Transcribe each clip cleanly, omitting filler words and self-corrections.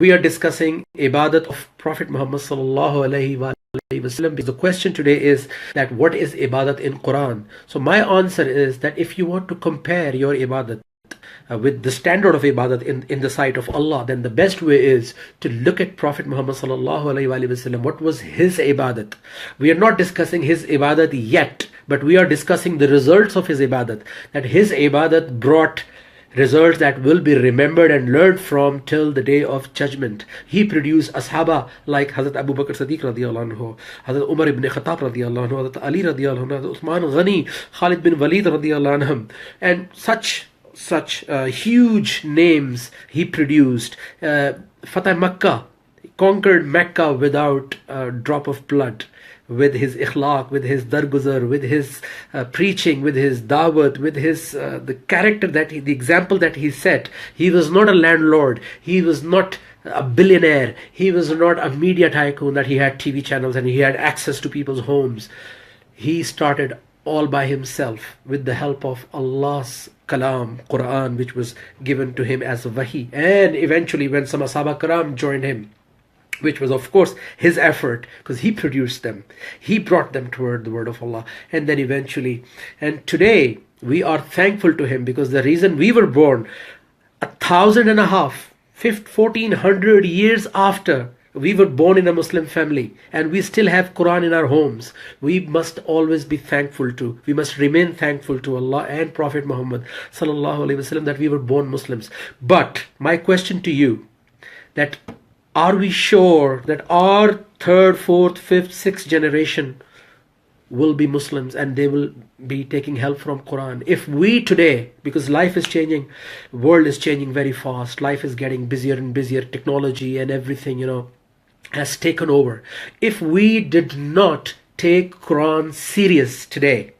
we are discussing ibadat of Prophet Muhammad sallallahu alaihi wasallam. The question today is that what is ibadat in Quran? So my answer is that if you want to compare your ibadat with the standard of ibadat in the sight of Allah, then the best way is to look at Prophet Muhammad sallallahu alaihi wasallam. What was his ibadat? We are not discussing his ibadat yet, but we are discussing the results of his ibadat. That his ibadat brought results that will be remembered and learned from till the day of judgment. He produced ashaba like Hazrat Abu Bakr Siddiq radiyallahu anhu, Hazrat Umar ibn Khattab radiyallahu anhu, Hazrat Ali radiyallahu anhu, Hazrat Uthman Ghani, Khalid bin Walid radiyallahu anhum, and such huge names he produced. Fatah Makkah, conquered Mecca without a drop of blood, with his ikhlaq, with his darguzar, with his preaching, with his dawat, with his the character that the example that he set. He was not a landlord, he was not a billionaire, he was not a media tycoon that he had TV channels and he had access to people's homes. He started all by himself with the help of Allah's kalam, Quran, which was given to him as wahi, and eventually when some Ashab Karam joined him, which was of course his effort, because he produced them, he brought them toward the word of Allah, and then eventually, and today we are thankful to him, because the reason we were born 1,500 years after we were born in a Muslim family, and we still have Quran in our homes, we must always be thankful to, we must remain thankful to Allah and Prophet Muhammad sallallahu alaihi wasallam that we were born Muslims. But my question to you, that are we sure that our third, fourth, fifth, sixth generation will be Muslims and they will be taking help from Quran? If we today, because life is changing, world is changing very fast, life is getting busier and busier, technology and everything, has taken over. If we did not take Quran serious today,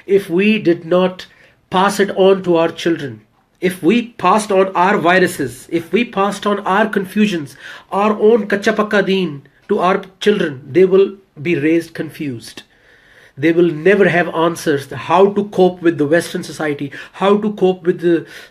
if we did not pass it on to our children, if we passed on our viruses, if we passed on our confusions, our own kacha pakka deen to our children, they will be raised confused. They will never have answers how to cope with the Western society, how to cope with the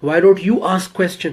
Why don't you ask question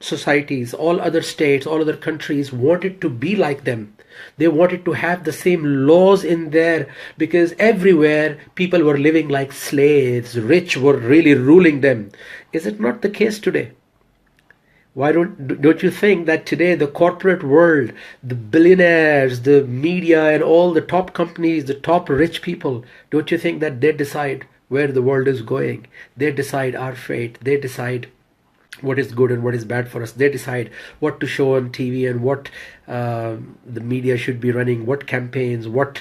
societies, all other states, all other countries wanted to be like them. They wanted to have the same laws in there, because everywhere people were living like slaves. Rich were really ruling them. Is it not the case today? Why don't you think that today the corporate world, the billionaires, the media and all the top companies, the top rich people, don't you think that they decide where the world is going? They decide our fate. They decide what is good and what is bad for us. They decide what to show on TV and what the media should be running, what campaigns, what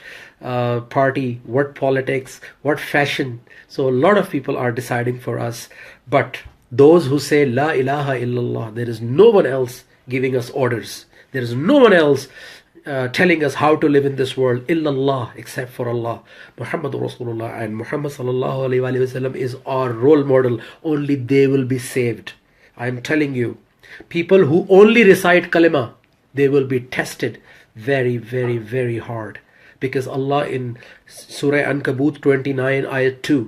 party, what politics, what fashion. So a lot of people are deciding for us. But those who say La ilaha illallah, there is no one else giving us orders. There is no one else telling us how to live in this world, illallah, except for Allah. Muhammad Rasulullah and Muhammad sallallahu alaihi wasallam is our role model. Only they will be saved. I am telling you, people who only recite kalima, they will be tested very, very, very hard. Because Allah in Surah Ankabut 29 ayat 2,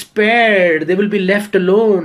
spared, they will be left alone,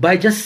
by just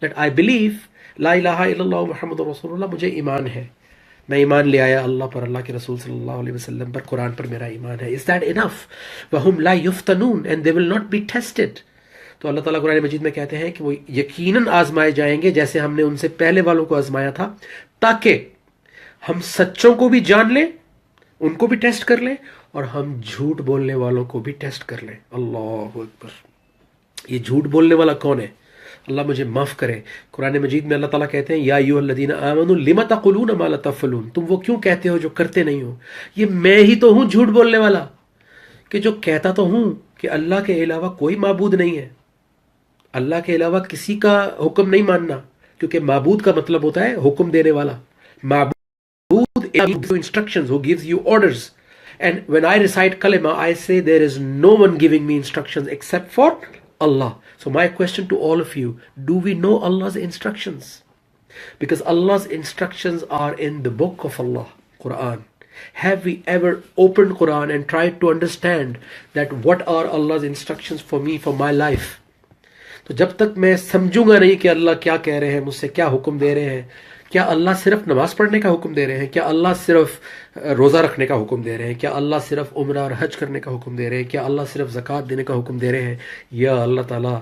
that I believe, لا الہ الا اللہ محمد رسول اللہ، مجھے ایمان ہے، میں ایمان لے آیا اللہ پر، اللہ کے رسول صلی اللہ علیہ وسلم پر، قرآن پر میرا ایمان ہے. Is that enough? وَهُمْ لَا يُفْتَنُونَ and they will not be tested. تو اللہ تعالیٰ قرآن مجید میں کہتے ہیں کہ وہ یقیناً آزمائے جائیں گے جیسے ہم نے ان سے پہلے والوں کو آزمایا تھا، تاکہ ہم سچوں کو بھی جان لیں، ان کو بھی ٹیسٹ کر لیں، اور ہم جھوٹ بولنے والوں کو بھی ٹیسٹ کر لیں. اللہ اکبر. یہ جھوٹ بولنے والا کون ہے؟ اللہ مجھے معاف کرے. قرآن مجید میں اللہ تعالیٰ کہتے ہیں یا ایھا الذین آمنوا لم تقولون ما لا تفعلون، تم وہ کیوں کہتے ہو جو کرتے نہیں ہو. یہ میں ہی تو ہوں جھوٹ بولنے والا، کہ جو کہتا تو ہوں کہ اللہ کے علاوہ کوئی معبود نہیں ہے، اللہ کے علاوہ کسی کا حکم نہیں ماننا، کیونکہ معبود کا مطلب ہوتا ہے حکم دینے والا. معبود gives you instructions, who gives you orders. And when I recite kalima, I say there is no one giving me instructions except for Allah. So my question to all of you, do we know Allah's instructions? Because Allah's instructions are in the book of Allah, Quran. Have we ever opened Quran and tried to understand that what are Allah's instructions for me, for my life? تو جب تک میں سمجھوں گا نہیں کہ اللہ کیا کہہ رہے ہیں، مجھ سے کیا حکم دے رہے ہیں، کیا اللہ صرف نماز پڑھنے کا حکم دے رہے ہیں، کیا اللہ صرف روزہ رکھنے کا حکم دے رہے ہیں، کیا اللہ صرف عمرہ اور حج کرنے کا حکم دے رہے ہیں، کیا اللہ صرف زکوٰۃ دینے کا حکم دے رہے ہیں، یا اللہ تعالیٰ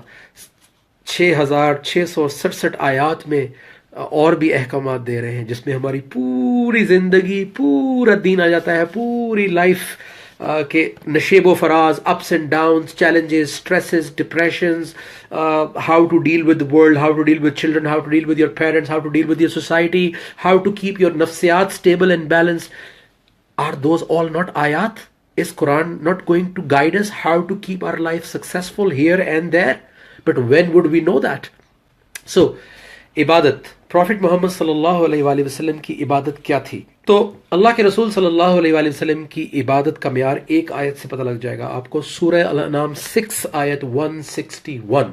6667 آیات میں اور بھی احکامات دے رہے ہیں جس میں ہماری پوری زندگی، پورا دین آ جاتا ہے، پوری لائف کے نشیب و فراز، ups and downs, challenges, stresses, depressions, how to deal with the world, how to deal with children, how to deal with your parents, how to deal with your society, how to keep your nafsiyat stable and balanced. Are those all not ayat? Is Quran not going to guide us how to keep our life successful here and there? But when would we know that? So, عبادت، profit محمد صلی اللہ علیہ وآلہ وسلم کی عبادت کیا تھی؟ تو اللہ کے رسول صلی اللہ علیہ وآلہ وسلم کی عبادت کا معیار ایک آیت سے پتہ لگ جائے گا آپ کو. سورہ الانعام 6 آیت 161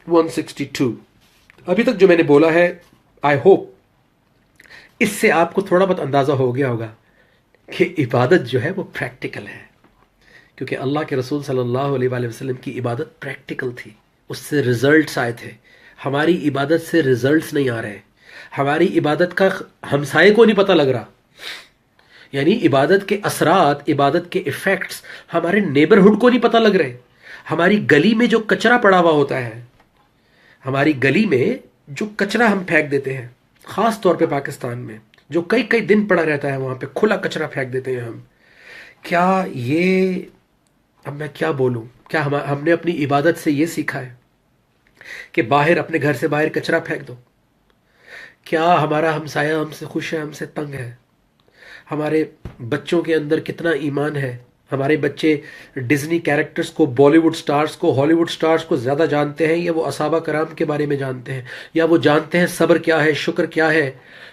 162. ابھی تک جو میں نے بولا ہے، آئی ہوپ اس سے آپ کو تھوڑا بہت اندازہ ہو گیا ہوگا کہ عبادت جو ہے وہ پریکٹیکل ہے، کیونکہ اللہ کے رسول صلی اللہ علیہ وآلہ وسلم کی عبادت پریکٹیکل تھی، اس سے ریزلٹس آئے تھے. ہماری عبادت سے ریزلٹس نہیں آ رہے، ہماری عبادت کا ہمسائے کو نہیں پتہ لگ رہا، یعنی عبادت کے اثرات، عبادت کے ایفیکٹس ہمارے نیبرہڈ کو نہیں پتہ لگ رہے. ہماری گلی میں جو کچرا پڑا ہوا ہوتا ہے، ہماری گلی میں جو کچرا ہم پھینک دیتے ہیں، خاص طور پہ پاکستان میں جو کئی کئی دن پڑا رہتا ہے، وہاں پہ کھلا کچرا پھینک دیتے ہیں ہم. کیا یہ، اب میں کیا بولوں، کیا ہم نے اپنی عبادت سے یہ سیکھا ہے کہ باہر اپنے گھر سے باہر کچرا پھینک دو؟ کیا ہمارا ہمسایہ ہم سے خوش ہے، ہم سے تنگ ہے؟ ہمارے بچوں کے اندر کتنا ایمان ہے؟ ہمارے بچے ڈزنی کیریکٹرز کو، بالی ووڈ سٹارز کو، ہالی ووڈ سٹارز کو زیادہ جانتے ہیں، یا وہ اصحابہ کرام کے بارے میں جانتے ہیں، یا وہ جانتے ہیں صبر کیا ہے، شکر کیا ہے،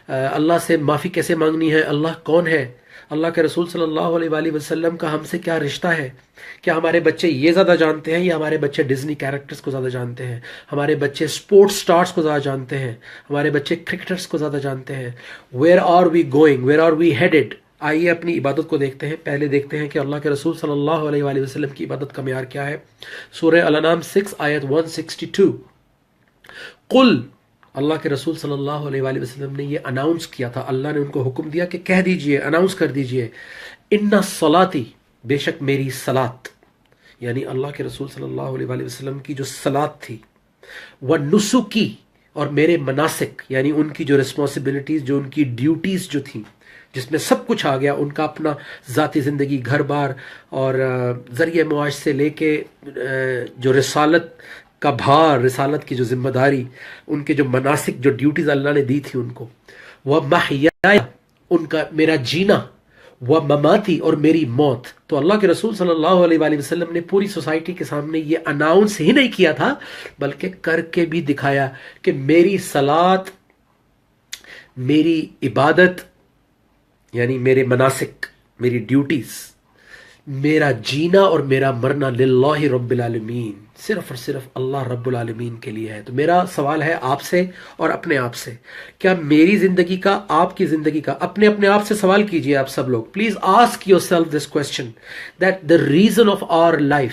اللہ سے معافی کیسے مانگنی ہے، اللہ کون ہے، اللہ کے رسول صلی اللہ علیہ وآلہ وسلم کا ہم سے کیا رشتہ ہے؟ کیا ہمارے بچے یہ زیادہ جانتے ہیں، یا ہمارے بچے ڈزنی کیریکٹرز کو زیادہ جانتے ہیں؟ ہمارے بچے سپورٹس سٹارز کو زیادہ جانتے ہیں، ہمارے بچے کرکٹرز کو زیادہ جانتے ہیں؟ Where are we going, where are we headed? آئیے اپنی عبادت کو دیکھتے ہیں. پہلے دیکھتے ہیں کہ اللہ کے رسول صلی اللہ علیہ وآلہ وسلم کی عبادت کا معیار کیا ہے. سورہ الانعام 6 آیت 162. قل، اللہ کے رسول صلی اللہ علیہ وآلہ وسلم نے یہ اناؤنس کیا تھا، اللہ نے ان کو حکم دیا کہ کہہ دیجئے، اناؤنس کر دیجئے، ان صلاتی، بے شک میری صلات، یعنی اللہ کے رسول صلی اللہ علیہ وآلہ وسلم کی جو صلات تھی، ونسکی، اور میرے مناسک، یعنی ان کی جو رسپانسبلٹیز، جو ان کی ڈیوٹیز جو تھیں، جس میں سب کچھ آ گیا، ان کا اپنا ذاتی زندگی، گھر بار، اور ذریعہ معاش سے لے کے جو رسالت کا بھار، رسالت کی جو ذمہ داری، ان کے جو مناسک، جو ڈیوٹیز اللہ نے دی تھی ان کو، وَمَحْيَايَ، ان کا میرا جینا، وَمَمَاتِي، اور میری موت. تو اللہ کے رسول صلی اللہ علیہ وآلہ وسلم نے پوری سوسائٹی کے سامنے یہ اناؤنس ہی نہیں کیا تھا، بلکہ کر کے بھی دکھایا کہ میری صلات، میری عبادت، یعنی میرے مناسک، میری ڈیوٹیز، میرا جینا اور میرا مرنا للہ رب العالمین، صرف اور صرف اللہ رب العالمین کے لیے ہے. تو میرا سوال ہے آپ سے اور اپنے آپ سے، کیا میری زندگی کا، آپ کی زندگی کا، اپنے آپ سے سوال کیجئے. آپ سب لوگ please ask yourself this question, that the reason of our life,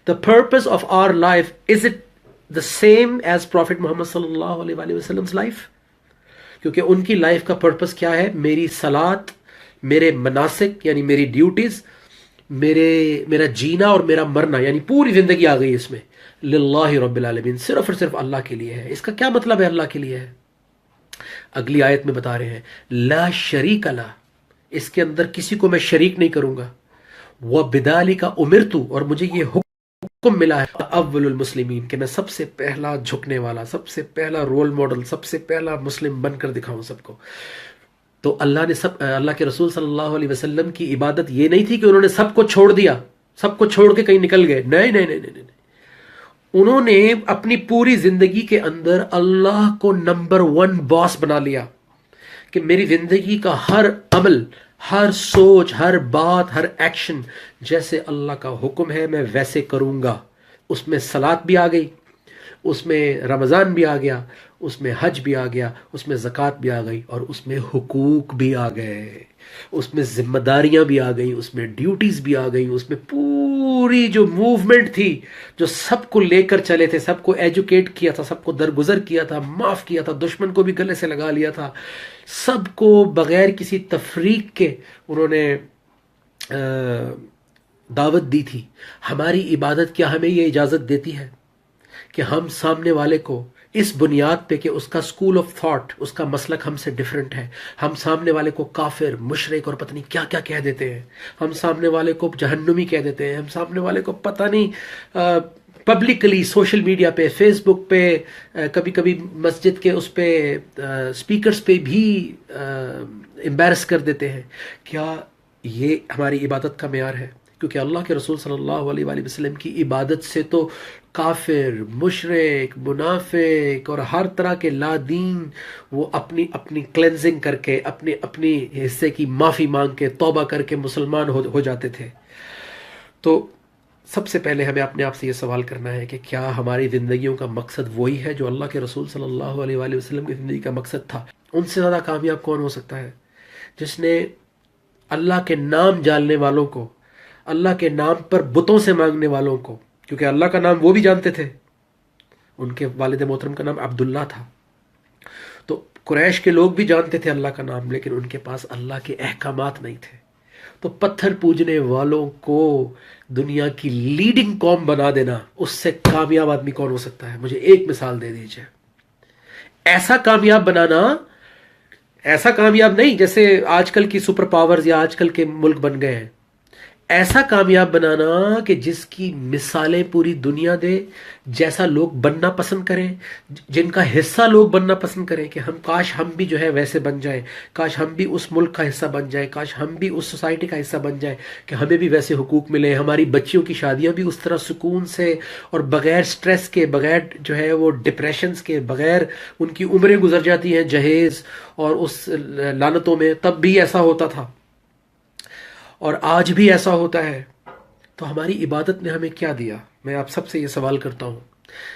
the purpose of our life, is it the same as Prophet Muhammad sallallahu alaihi wasallam's life. کیونکہ ان کی لائف کا پرپس کیا ہے؟ میری صلات، میرے مناسک یعنی میری ڈیوٹیز، میرا جینا اور میرا مرنا، یعنی پوری زندگی آ گئی اس میں للہ رب العالمین، صرف اور صرف اللہ کے لیے ہے. اس کا کیا مطلب ہے اللہ کے لیے ہے؟ اگلی آیت میں بتا رہے ہیں لا شریک لہ، اس کے اندر کسی کو میں شریک نہیں کروں گا. وبذالک امرت، اور مجھے یہ حکم ملا ہے اول المسلمین، کہ میں سب سے پہلا جھکنے والا، سب سے پہلا رول ماڈل، سب سے پہلا مسلم بن کر دکھاؤں سب کو. تو اللہ کے رسول صلی اللہ علیہ وسلم کی عبادت یہ نہیں تھی کہ انہوں نے سب کو چھوڑ دیا، سب کو چھوڑ کے کہیں نکل گئے. نہیں نہیں نہیں نہیں نہیں، انہوں نے اپنی پوری زندگی کے اندر اللہ کو نمبر 1 باس بنا لیا کہ میری زندگی کا ہر عمل، ہر سوچ، ہر بات، ہر ایکشن جیسے اللہ کا حکم ہے میں ویسے کروں گا. اس میں صلات بھی آ گئی، اس میں رمضان بھی آ گیا، اس میں حج بھی آ گیا، اس میں زکوٰۃ بھی آ گئی، اور اس میں حقوق بھی آ گئے، اس میں ذمہ داریاں بھی آ گئیں، اس میں ڈیوٹیز بھی آ گئیں، اس میں پوری جو موومنٹ تھی جو سب کو لے کر چلے تھے، سب کو ایجوکیٹ کیا تھا، سب کو درگزر کیا تھا، معاف کیا تھا، دشمن کو بھی گلے سے لگا لیا تھا، سب کو بغیر کسی تفریق کے انہوں نے دعوت دی تھی. ہماری عبادت کیا ہمیں یہ اجازت دیتی ہے کہ ہم سامنے والے کو اس بنیاد پہ کہ اس کا سکول آف تھاٹ، اس کا مسلک ہم سے ڈیفرنٹ ہے، ہم سامنے والے کو کافر، مشرک اور پتہ نہیں کیا کیا کہہ دیتے ہیں، ہم سامنے والے کو جہنمی کہہ دیتے ہیں، ہم سامنے والے کو پتہ نہیں پبلکلی سوشل میڈیا پہ، فیس بک پہ، کبھی کبھی مسجد کے اس پہ سپیکرز پہ بھی امبیرس کر دیتے ہیں. کیا یہ ہماری عبادت کا معیار ہے؟ کیونکہ اللہ کے رسول صلی اللہ علیہ وآلہ وسلم کی عبادت سے تو کافر، مشرک، منافق اور ہر طرح کے لا دین وہ اپنی کلینزنگ کر کے، اپنی حصے کی معافی مانگ کے، توبہ کر کے مسلمان ہو جاتے تھے. تو سب سے پہلے ہمیں اپنے آپ سے یہ سوال کرنا ہے کہ کیا ہماری زندگیوں کا مقصد وہی ہے جو اللہ کے رسول صلی اللہ علیہ وآلہ وسلم کی زندگی کا مقصد تھا؟ ان سے زیادہ کامیاب کون ہو سکتا ہے جس نے اللہ کے نام جاننے والوں کو، اللہ کے نام پر بتوں سے مانگنے والوں کو، کیونکہ اللہ کا نام وہ بھی جانتے تھے، ان کے والد محترم کا نام عبداللہ تھا، تو قریش کے لوگ بھی جانتے تھے اللہ کا نام، لیکن ان کے پاس اللہ کے احکامات نہیں تھے. تو پتھر پوجنے والوں کو دنیا کی لیڈنگ قوم بنا دینا، اس سے کامیاب آدمی کون ہو سکتا ہے؟ مجھے ایک مثال دے دیجئے. ایسا کامیاب بنانا، ایسا کامیاب نہیں جیسے آج کل کی سپر پاورز یا آج کل کے ملک بن گئے ہیں، ایسا کامیاب بنانا کہ جس کی مثالیں پوری دنیا دے، جیسا لوگ بننا پسند کریں، جن کا حصہ لوگ بننا پسند کریں کہ کاش ہم بھی جو ہے ویسے بن جائیں، کاش ہم بھی اس ملک کا حصہ بن جائیں، کاش ہم بھی اس سوسائٹی کا حصہ بن جائیں کہ ہمیں بھی ویسے حقوق ملیں، ہماری بچیوں کی شادیاں بھی اس طرح سکون سے اور بغیر سٹریس کے، بغیر جو ہے وہ ڈپریشنز کے، بغیر ان کی عمریں گزر جاتی ہیں جہیز اور اس لعنتوں میں. تب بھی ایسا ہوتا تھا اور آج بھی ایسا ہوتا ہے. تو ہماری عبادت نے ہمیں کیا دیا؟ میں آپ سب سے یہ سوال کرتا ہوں.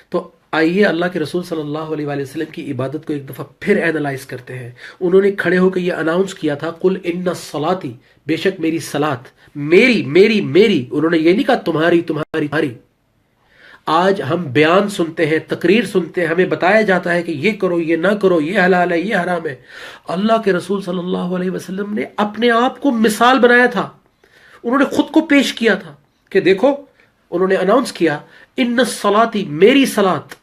تو آئیے اللہ کے رسول صلی اللہ علیہ وآلہ وسلم کی عبادت کو ایک دفعہ پھر اینالائز کرتے ہیں. انہوں نے کھڑے ہو کے یہ اناؤنس کیا تھا قل ان صلاتی، بے شک میری صلات، میری میری میری، انہوں نے یہ نہیں کہا تمہاری تمہاری تمہاری. آج ہم بیان سنتے ہیں، تقریر سنتے ہیں، ہمیں بتایا جاتا ہے کہ یہ کرو، یہ نہ کرو، یہ حلال ہے، یہ حرام ہے. اللہ کے رسول صلی اللہ علیہ وسلم نے اپنے آپ کو مثال بنایا تھا، انہوں نے خود کو پیش کیا تھا کہ دیکھو، انہوں نے اناؤنس کیا ان صلاتی، میری صلات،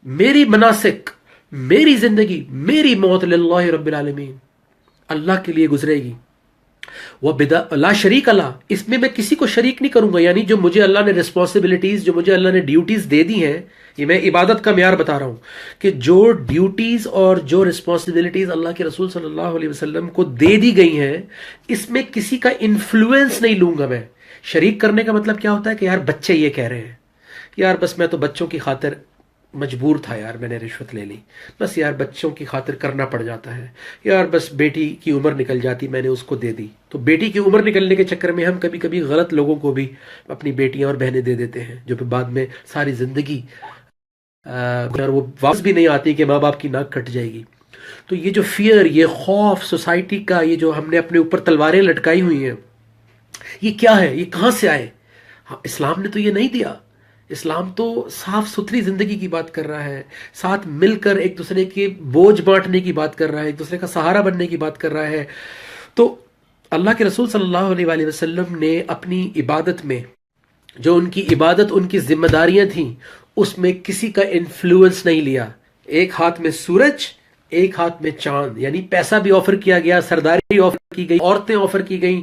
میری مناسک، میری زندگی، میری موت للہ رب العالمین، اللہ کے لیے گزرے گی. لا شریک اللہ، اس میں میں کسی کو شریک نہیں کروں گا. یعنی جو مجھے اللہ نے رسپانسبلٹیز، جو مجھے اللہ نے ڈیوٹیز دے دی ہیں، یہ میں عبادت کا معیار بتا رہا ہوں کہ جو ڈیوٹیز اور جو رسپانسبلٹیز اللہ کے رسول صلی اللہ علیہ وسلم کو دے دی گئی ہیں، اس میں کسی کا انفلوئنس نہیں لوں گا میں. شریک کرنے کا مطلب کیا ہوتا ہے کہ یار بچے یہ کہہ رہے ہیں، یار بس میں تو بچوں کی خاطر مجبور تھا، یار میں نے رشوت لے لی، بس یار بچوں کی خاطر کرنا پڑ جاتا ہے، یار بس بیٹی کی عمر نکل جاتی میں نے اس کو دے دی. تو بیٹی کی عمر نکلنے کے چکر میں ہم کبھی کبھی غلط لوگوں کو بھی اپنی بیٹیاں اور بہنیں دے دیتے ہیں، جو پھر بعد میں ساری زندگی وہ واپس بھی نہیں آتی کہ ماں باپ کی ناک کٹ جائے گی. تو یہ جو فیئر، یہ خوف سوسائٹی کا، یہ جو ہم نے اپنے اوپر تلواریں لٹکائی ہوئی ہیں، یہ کیا ہے؟ یہ کہاں سے آئے؟ اسلام نے تو یہ نہیں دیا. اسلام تو صاف ستھری زندگی کی بات کر رہا ہے، ساتھ مل کر ایک دوسرے کے بوجھ بانٹنے کی بات کر رہا ہے، ایک دوسرے کا سہارا بننے کی بات کر رہا ہے. تو اللہ کے رسول صلی اللہ علیہ وآلہ وسلم نے اپنی عبادت میں جو ان کی عبادت، ان کی ذمہ داریاں تھیں، اس میں کسی کا انفلوئنس نہیں لیا. ایک ہاتھ میں سورج، ایک ہاتھ میں چاند، یعنی پیسہ بھی آفر کیا گیا، سرداری آفر کی گئی، عورتیں آفر کی گئیں،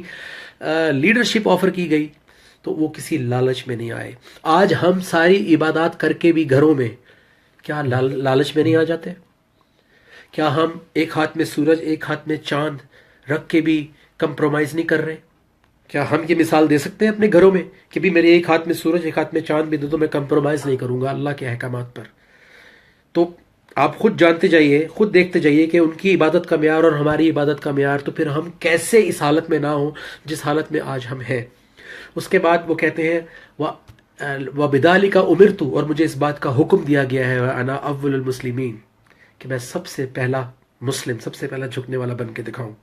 لیڈرشپ آفر کی گئی، تو وہ کسی لالچ میں نہیں آئے. آج ہم ساری عبادات کر کے بھی گھروں میں کیا لالچ میں نہیں آ جاتے؟ کیا ہم ایک ہاتھ میں سورج ایک ہاتھ میں چاند رکھ کے بھی کمپرومائز نہیں کر رہے؟ کیا ہم یہ مثال دے سکتے ہیں اپنے گھروں میں کہ بھی میرے ایک ہاتھ میں سورج ایک ہاتھ میں چاند بھی دے دو، میں کمپرومائز نہیں کروں گا اللہ کے احکامات پر؟ تو آپ خود جانتے جائیے، خود دیکھتے جائیے کہ ان کی عبادت کا معیار اور ہماری عبادت کا معیار، تو پھر ہم کیسے اس حالت میں نہ ہوں جس حالت میں آج ہم ہیں. اس کے بعد وہ کہتے ہیں وَبِذَلِكَ أُمِرْتُ، اور مجھے اس بات کا حکم دیا گیا ہے وَأَنَا أَوَّلُ الْمُسْلِمِينَ، کہ میں سب سے پہلا مسلم، سب سے پہلا جھکنے والا بن کے دکھاؤں.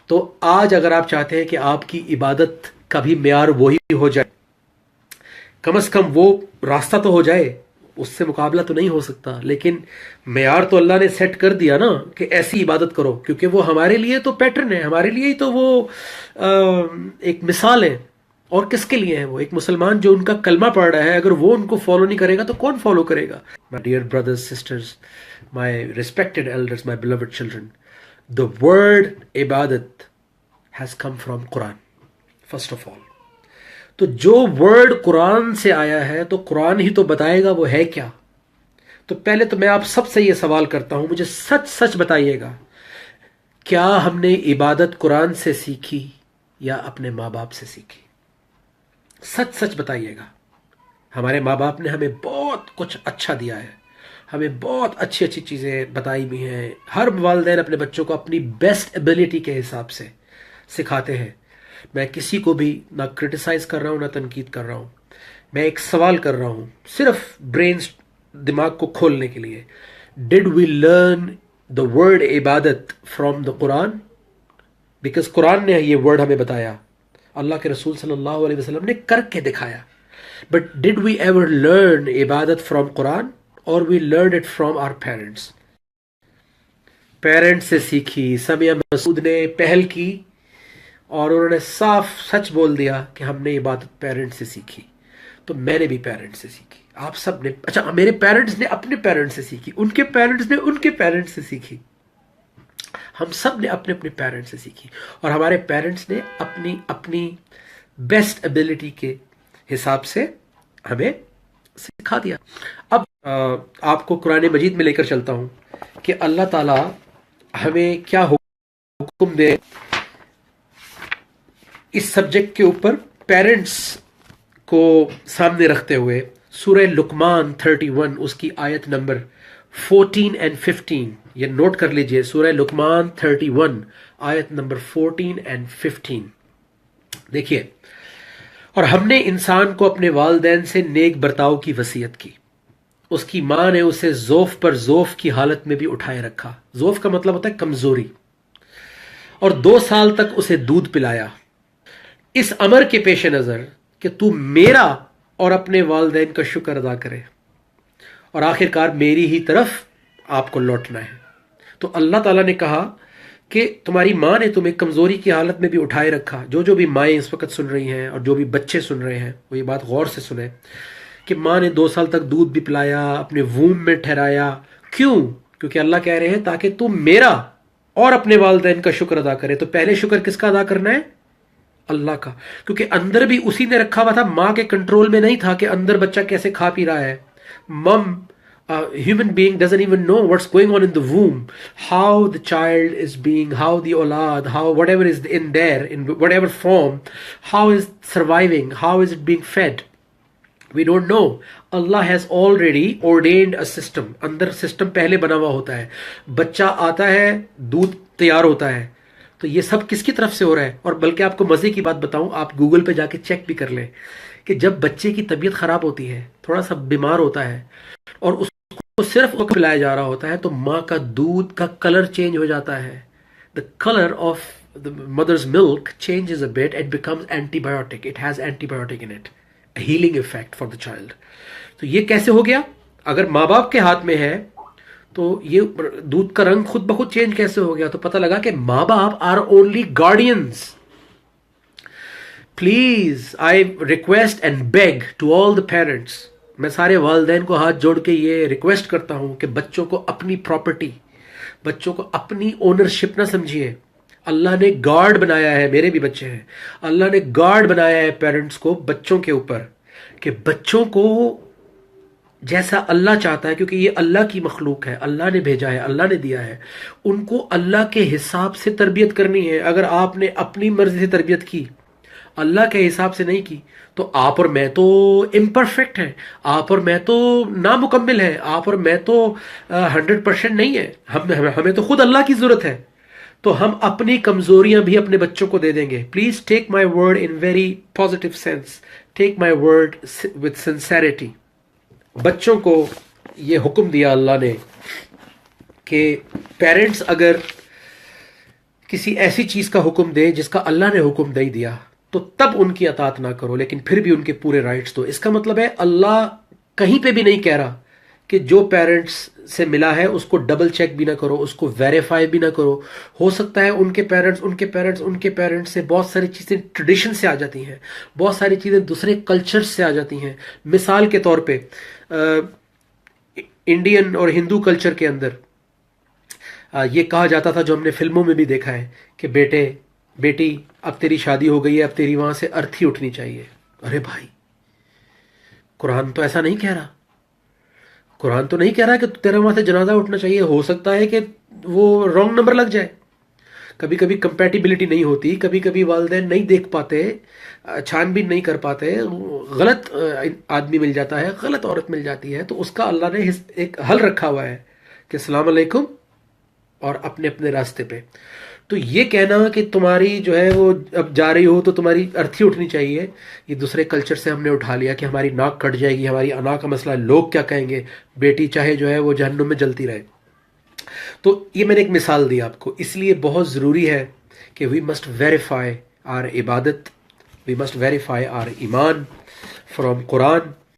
تو آج اگر آپ چاہتے ہیں کہ آپ کی عبادت کا بھی معیار وہی ہو جائے، کم از کم وہ راستہ تو ہو جائے، اس سے مقابلہ تو نہیں ہو سکتا، لیکن معیار تو اللہ نے سیٹ کر دیا نا کہ ایسی عبادت کرو، کیونکہ وہ ہمارے لیے تو پیٹرن ہے، ہمارے لیے ہی تو وہ ایک مثال ہے. اور کس کے لیے ہے وہ؟ ایک مسلمان جو ان کا کلمہ پڑھ رہا ہے، اگر وہ ان کو فالو نہیں کرے گا تو کون فالو کرے گا؟ My dear brothers, sisters, my respected elders, my beloved children, the word ibadat has come from Quran, first of all. تو جو ورڈ قرآن سے آیا ہے تو قرآن ہی تو بتائے گا وہ ہے کیا. تو پہلے تو میں آپ سب سے یہ سوال کرتا ہوں، مجھے سچ سچ بتائیے گا، کیا ہم نے عبادت قرآن سے سیکھی یا اپنے ماں باپ سے سیکھی؟ سچ سچ بتائیے گا. ہمارے ماں باپ نے ہمیں بہت کچھ اچھا دیا ہے، ہمیں بہت اچھی اچھی چیزیں بتائی بھی ہیں. ہر والدین اپنے بچوں کو اپنی بیسٹ ایبیلٹی کے حساب سے سکھاتے ہیں. میں کسی کو بھی نہ کرٹیسائز کر رہا ہوں نہ تنقید کر رہا ہوں، میں ایک سوال کر رہا ہوں صرف دماغ کو کھولنے کے لیے. ڈڈ وی لرن دا ورڈ عبادت from the Quran? Because Quran نے یہ ورڈ ہمیں بتایا، اللہ کے رسول صلی اللہ علیہ وسلم نے کر کے دکھایا. But did we ever learn عبادت فرام قرآن اور we learn it from our parents? Parents سے سیکھی. سمیہ مسعود نے پہل کی اور انہوں نے صاف سچ بول دیا کہ ہم نے عبادت پیرنٹ سے سیکھی. تو میں نے بھی پیرنٹ سے سیکھی، آپ سب نے، اچھا میرے پیرنٹس نے اپنے پیرنٹ سے سیکھی، ان کے پیرنٹس نے ان کے پیرنٹ سے سیکھی، ہم سب نے اپنے اپنے پیرنٹ سے سیکھی، اور ہمارے پیرنٹس نے اپنی اپنی بیسٹ ایبیلٹی کے حساب سے ہمیں سکھا دیا. اب آپ کو قرآن مجید میں لے کر چلتا ہوں کہ اللہ تعالیٰ ہمیں کیا حکم دے اس سبجیکٹ کے اوپر پیرنٹس کو سامنے رکھتے ہوئے. سورہ لقمان 31 اس کی آیت نمبر 14 and 15 یہ نوٹ کر لیجئے. سورہ لقمان 31 آیت نمبر 14 and 15 دیکھیے. اور ہم نے انسان کو اپنے والدین سے نیک برتاؤ کی وصیت کی، اس کی ماں نے اسے ذوف پر ذوف کی حالت میں بھی اٹھائے رکھا. ذوف کا مطلب ہوتا ہے کمزوری. اور 2 سال تک اسے دودھ پلایا، اس امر کے پیش نظر کہ تو میرا اور اپنے والدین کا شکر ادا کرے اور آخرکار میری ہی طرف آپ کو لوٹنا ہے. تو اللہ تعالیٰ نے کہا کہ تمہاری ماں نے تمہیں کمزوری کی حالت میں بھی اٹھائے رکھا. جو بھی مائیں اس وقت سن رہی ہیں اور جو بھی بچے سن رہے ہیں وہ یہ بات غور سے سنیں کہ ماں نے 2 سال تک دودھ بھی پلایا، اپنے ووم میں ٹھہرایا. کیوں؟ کیونکہ اللہ کہہ رہے ہیں تاکہ تم میرا اور اپنے والدین کا شکر ادا کرے. تو پہلے شکر کس کا ادا کرنا ہے؟ اللہ کا. کیونکہ اندر بھی اسی نے رکھا ہوا تھا، ماں کے کنٹرول میں نہیں تھا کہ اندر بچہ کیسے کھا پی رہا ہے. مم human being doesn't even know what's going on in the womb, how the child is being, how the aulad, how whatever is in there, in whatever form, how is surviving, how is it being fed. We don't know. Allah has already ordained a system. Another system پہلے بنا ہوا ہوتا ہے. بچہ آتا ہے، دودھ تیار ہوتا ہے. تو یہ سب کس کی طرف سے ہو رہا ہے؟ اور بلکہ آپ کو مزے کی بات بتاؤں، آپ گوگل پہ جا کے چیک بھی کر لیں کہ جب بچے کی طبیعت خراب ہوتی ہے، تھوڑا سا بیمار ہوتا ہے اور اس کو صرف پلایا جا رہا ہوتا ہے، تو ماں کا دودھ کا کلر چینج ہو جاتا ہے. The color of the mother's milk changes a bit. It becomes antibiotic. It has antibiotic in it. Healing effect for the child. تو یہ کیسے ہو گیا؟ اگر ماں باپ کے ہاتھ میں ہے تو یہ دودھ کا رنگ خود بخود چینج کیسے ہو گیا؟ تو پتہ لگا کہ ماں باپ are only guardians. Please I request and beg to all the parents, میں سارے والدین کو ہاتھ جوڑ کے یہ ریکویسٹ کرتا ہوں کہ بچوں کو اپنی پراپرٹی، بچوں کو اپنی اونرشپ نہ سمجھیے. اللہ نے گارڈ بنایا ہے، میرے بھی بچے ہیں، اللہ نے گارڈ بنایا ہے پیرنٹس کو بچوں کے اوپر، کہ بچوں کو جیسا اللہ چاہتا ہے، کیونکہ یہ اللہ کی مخلوق ہے، اللہ نے بھیجا ہے، اللہ نے دیا ہے، ان کو اللہ کے حساب سے تربیت کرنی ہے. اگر آپ نے اپنی مرضی سے تربیت کی، اللہ کے حساب سے نہیں کی، تو آپ اور میں تو امپرفیکٹ ہیں، آپ اور میں تو نامکمل ہیں، آپ اور میں تو 100% نہیں ہے. ہمیں تو خود اللہ کی ضرورت ہے. تو ہم اپنی کمزوریاں بھی اپنے بچوں کو دے دیں گے. Please take my word in very positive sense, take my word with sincerity. بچوں کو یہ حکم دیا اللہ نے کہ پیرنٹس اگر کسی ایسی چیز کا حکم دے جس کا اللہ نے حکم نہیں دیا تو تب ان کی اطاعت نہ کرو، لیکن پھر بھی ان کے پورے رائٹس دو. اس کا مطلب ہے اللہ کہیں پہ بھی نہیں کہہ رہا کہ جو پیرنٹس سے ملا ہے اس کو ڈبل چیک بھی نہ کرو، اس کو ویریفائی بھی نہ کرو. ہو سکتا ہے ان کے پیرنٹس سے بہت ساری چیزیں ٹریڈیشن سے آ جاتی ہیں، بہت ساری چیزیں دوسرے کلچر سے آ جاتی ہیں. مثال کے طور پہ انڈین اور ہندو کلچر کے اندر یہ کہا جاتا تھا، جو ہم نے فلموں میں بھی دیکھا ہے، کہ بیٹی اب تیری شادی ہو گئی ہے، اب تیری وہاں سے ارتھی اٹھنی چاہیے. ارے بھائی، قرآن تو ایسا نہیں کہہ رہا. قرآن تو نہیں کہہ رہا کہ تیرا وہاں سے جنازہ اٹھنا چاہیے. ہو سکتا ہے کہ وہ رانگ نمبر لگ جائے، کبھی کبھی کمپیٹیبلٹی نہیں ہوتی، کبھی کبھی والدین نہیں دیکھ پاتے، چھان بین نہیں کر پاتے، غلط آدمی مل جاتا ہے، غلط عورت مل جاتی ہے. تو اس کا اللہ نے ایک حل رکھا ہوا ہے کہ السلام علیکم اور اپنے اپنے راستے پہ. تو یہ کہنا کہ تمہاری جو ہے وہ اب جا رہی ہو تو تمہاری ارتھی اٹھنی چاہیے، یہ دوسرے کلچر سے ہم نے اٹھا لیا کہ ہماری ناک کٹ جائے گی، ہماری انا کا مسئلہ ہے، لوگ کیا کہیں گے، بیٹی چاہے جو ہے وہ جہنم میں جلتی رہے. تو یہ میں نے ایک مثال دی آپ کو. اس لیے بہت ضروری ہے کہ وی مسٹ ویریفائی آر عبادت، وی مسٹ ویریفائی آر ایمان فرام قرآن.